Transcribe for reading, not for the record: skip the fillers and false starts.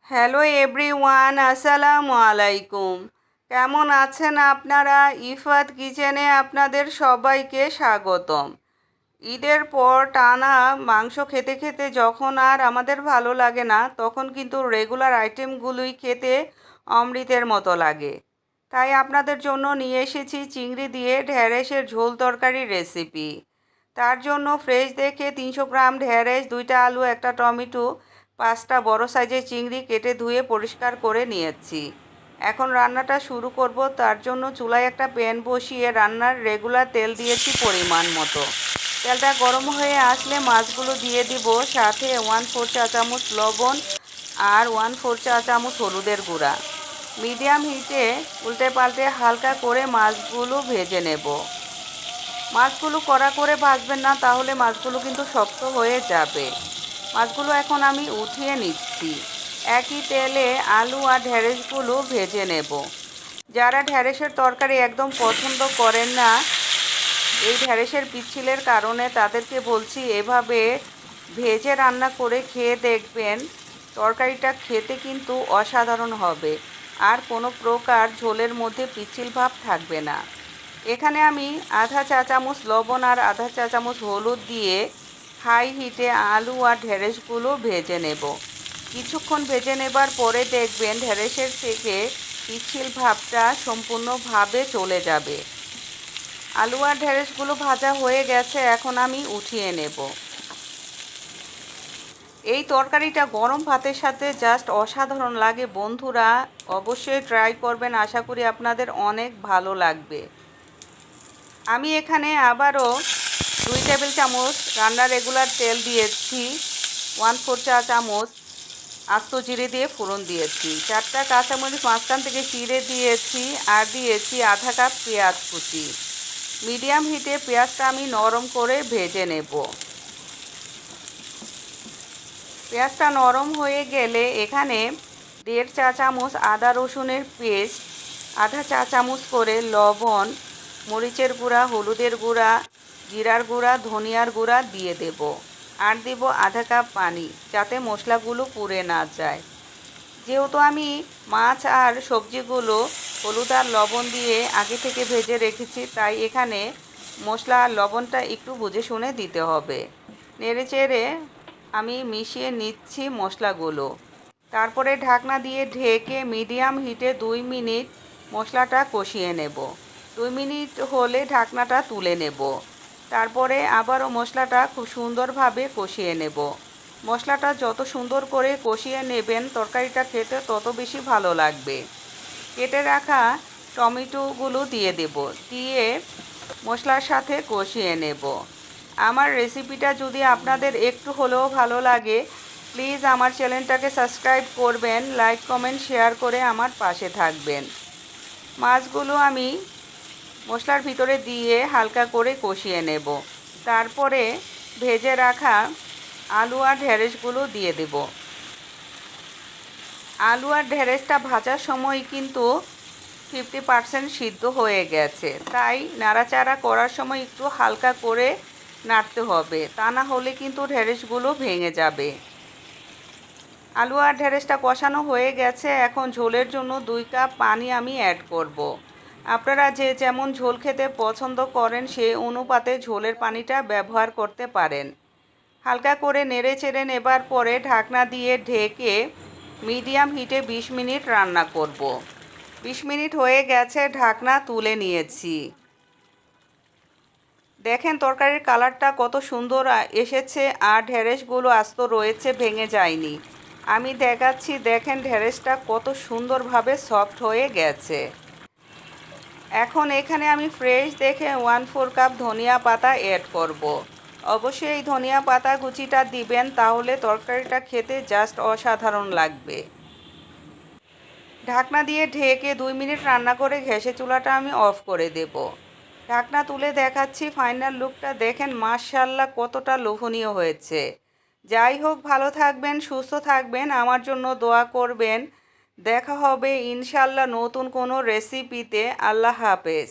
Hello everyone, আসসালামু আলাইকুম। কেমন আছেন আপনারা? ইফাত কিচেনে আপনাদের সবাইকে স্বাগতম। ঈদের পর টানা মাংস খেতে খেতে যখন আর আমাদের ভালো লাগে না, তখন কিন্তু রেগুলার আইটেমগুলোই খেতে অমৃতের মতো লাগে। তাই আপনাদের জন্য নিয়ে এসেছি চিংড়ি দিয়ে ঢ্যাঁড়সের ঝোল তরকারি রেসিপি। তার জন্য ফ্রেশ দেখে 300 গ্রাম ঢ্যাঁড়স, 2টা আলু, একটা টমেটো, 5টা বড় সাইজের চিংড়ি কেটে ধুয়ে পরিষ্কার করে নিয়েছি। এখন রান্নাটা শুরু করব। তার জন্য চুলায় একটা প্যান বসিয়ে রান্নার রেগুলার তেল দিয়েছি পরিমাণ মতো। তেলটা গরম হয়ে আসলে মাছগুলো দিয়ে দিব, সাথে 1/4 চা চামচ লবণ আর 1/4 চা চামচ হলুদের গুঁড়া। মিডিয়াম হিটে উল্টে পাল্টে হালকা করে মাছগুলো ভেজে নেব। মাছগুলো কড়া করে ভাজবেন না, তাহলে মাছগুলো কিন্তু শক্ত হয়ে যাবে। মাছগুলো এখন আমি উঠিয়ে নিচ্ছি। একই তেলে আলু আর ঢ্যাঁড়সগুলো ভেজে নেব। যারা ঢ্যাঁড়সের তরকারি একদম পছন্দ করেন না এই ঢ্যাঁড়সের পিচ্ছিলের কারণে, তাদেরকে বলছি এভাবে ভেজে রান্না করে খেয়ে দেখবেন। তরকারিটা খেতে কিন্তু অসাধারণ হবে, আর কোনো প্রকার ঝোলের মধ্যে পিচ্ছিল ভাব থাকবে না। এখানে আমি আধা চা চামচ লবণ আর আধা চা চামচ হলুদ দিয়ে হাই হিটে আলু আর ঢ্যাঁড়সগুলো ভেজে নেব। কিছুক্ষণ ভেজে নেবার পরে দেখবেন ঢ্যাঁড়সের থেকে পিচ্ছিল ভাবটা সম্পূর্ণভাবে চলে যাবে। আলু আর ঢ্যাঁড়সগুলো ভাজা হয়ে গেছে, এখন আমি উঠিয়ে নেব। এই তরকারিটা গরম ভাতের সাথে জাস্ট অসাধারণ লাগে বন্ধুরা, অবশ্যই ট্রাই করবেন, আশা করি আপনাদের অনেক ভালো লাগবে। আমি এখানে আবারও 2 টেবিল চামচ রান্নার রেগুলার তেল দিয়েছি, 1/4 চা চামচ আস্ত জিরে দিয়ে ফোড়ন দিয়েছি, 4টা কাঁচামরিচ মাঝখান থেকে চিড়ে দিয়েছি, আর দিয়েছি আধা কাপ পেঁয়াজ কুচি। মিডিয়াম হিটে পেঁয়াজটা আমি নরম করে ভেজে নেব। পেঁয়াজটা নরম হয়ে গেলে এখানে 1.5 চা চামচ আদা রসুনের পেস্ট, আধা চা চামচ করে লবণ, মরিচের গুঁড়া, হলুদের গুঁড়া, জিরার গুঁড়া, ধনিয়ার গুঁড়া দিয়ে দেব। আর দেব আধা কাপ পানি, যাতে মশলাগুলো পুড়ে না যায়। যেহেতু আমি মাছ আর সবজিগুলো হলুদ আর লবণ দিয়ে আগে থেকে ভেজে রেখেছি, তাই এখানে মশলা আর লবণটা একটু বুঝে শুনে দিতে হবে। নেড়ে চেড়ে আমি মিশিয়ে নিচ্ছি মশলাগুলো। তারপরে ঢাকনা দিয়ে ঢেকে মিডিয়াম হিটে 2 মিনিট মশলাটা কষিয়ে নেব। 2 মিনিট হলে ঢাকনাটা তুলে নেব। তারপরে আবারও মশলাটা খুব সুন্দরভাবে কষিয়ে নেব। মশলাটা যত সুন্দর করে কষিয়ে নেবেন, তরকারিটা খেতে তত বেশি ভালো লাগবে। কেটে রাখা টমেটোগুলো দিয়ে দেব, দিয়ে মশলার সাথে কষিয়ে নেব। আমার রেসিপিটা যদি আপনাদের একটু হলেও ভালো লাগে, প্লিজ আমার চ্যানেলটাকে সাবস্ক্রাইব করবেন, লাইক কমেন্ট শেয়ার করে আমার পাশে থাকবেন। মাছগুলো আমি মশলার ভিতরে দিয়ে হালকা করে কষিয়ে নেব। তারপরে ভেজে রাখা আলু আর ঢ্যাঁড়সগুলো দিয়ে দেব। আলু আর ঢ্যাঁড়সটা ভাজার সময় কিন্তু 50% সিদ্ধ হয়ে গেছে, তাই নাড়াচাড়া করার সময় একটু হালকা করে নাড়তে হবে, তা না হলে কিন্তু ঢ্যাঁড়সগুলো ভেঙে যাবে। আলু আর ঢ্যাঁড়সটা কষানো হয়ে গেছে, এখন ঝোলের জন্য 2 কাপ পানি আমি অ্যাড করব। আপনারা যে যেমন ঝোল খেতে পছন্দ করেন সেই অনুপাতে ঝোলের পানিটা ব্যবহার করতে পারেন। হালকা করে নেড়ে চেড়ে নেবার পরে ঢাকনা দিয়ে ঢেকে মিডিয়াম হিটে 20 মিনিট রান্না করব। 20 মিনিট হয়ে গেছে, ঢাকনা তুলে নিয়েছি। দেখেন তরকারির কালারটা কত সুন্দর এসেছে, আর ঢ্যাঁড়সগুলো আস্ত রয়েছে, ভেঙে যায়নি। আমি দেখাচ্ছি, দেখেন ঢ্যাঁড়সটা কত সুন্দরভাবে সফট হয়ে গেছে। এখন এখানে আমি ফ্রেশ দেখে 1/4 কাপ ধনিয়া পাতা অ্যাড করব। অবশ্যই এই ধনিয়া পাতা কুচিটা দিবেন, তাহলে তরকারিটা খেতে জাস্ট অসাধারণ লাগবে। ঢাকনা দিয়ে ঢেকে 2 মিনিট রান্না করে গ্যাসের চুলাটা আমি অফ করে দেব। ঢাকনা তুলে দেখাচ্ছি ফাইনাল লুকটা, দেখেন মাশাআল্লাহ কতটা লোভনীয় হয়েছে। যাই হোক, ভালো থাকবেন, সুস্থ থাকবেন, আমার জন্য দোয়া করবেন। দেখা হবে ইনশাআল্লাহ নতুন কোনো রেসিপিতে। আল্লাহ হাফেজ।